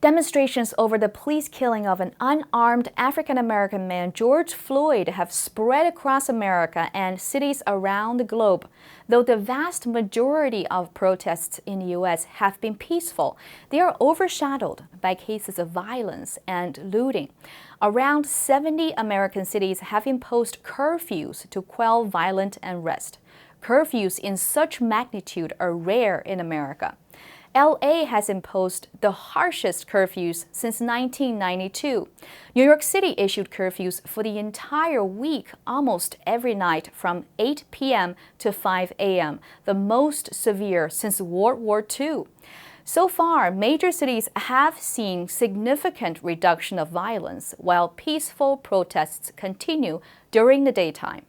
Demonstrations over the police killing of an unarmed African-American man, George Floyd, have spread across America and cities around the globe. Though the vast majority of protests in the U.S. have been peaceful, they are overshadowed by cases of violence and looting. Around 70 American cities have imposed curfews to quell violent unrest. Curfews in such magnitude are rare in America. LA has imposed the harshest curfews since 1992. New York City issued curfews for the entire week, almost every night from 8 p.m. to 5 a.m., the most severe since World War II. So far, major cities have seen significant reduction of violence, while peaceful protests continue during the daytime.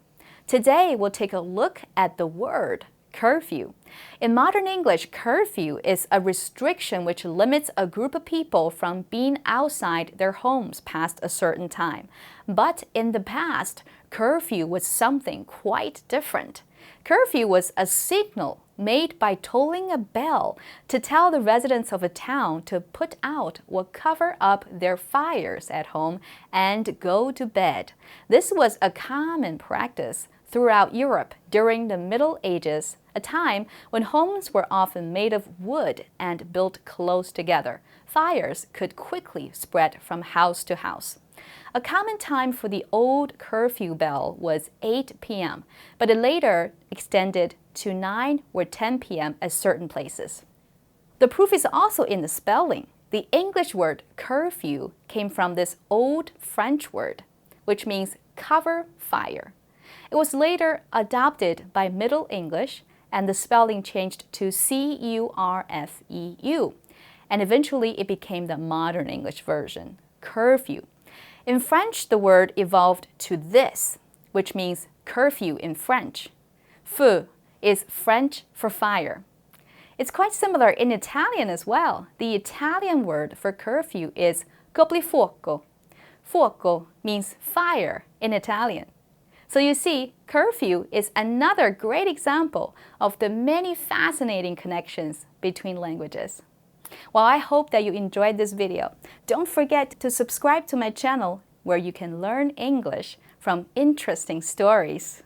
Today, we'll take a look at the word curfew. In modern English, curfew is a restriction which limits a group of people from being outside their homes past a certain time. But in the past, curfew was something quite different. Curfew was a signal made by tolling a bell to tell the residents of a town to put out or cover up their fires at home and go to bed. This was a common practice throughout Europe during the Middle Ages, a time when homes were often made of wood and built close together. Fires could quickly spread from house to house. A common time for the old curfew bell was 8 p.m., but it later extended to 9 or 10 p.m. at certain places. The proof is also in the spelling. The English word curfew came from this old French word, which means cover fire. It was later adopted by Middle English, and the spelling changed to C-U-R-F-E-U, and eventually it became the modern English version, curfew. In French, the word evolved to this, which means curfew in French. Feu is French for fire. It's quite similar in Italian as well. The Italian word for curfew is coprifuoco. Fuoco means fire in Italian. So you see, curfew is another great example of the many fascinating connections between languages. Well, I hope that you enjoyed this video. Don't forget to subscribe to my channel where you can learn English from interesting stories.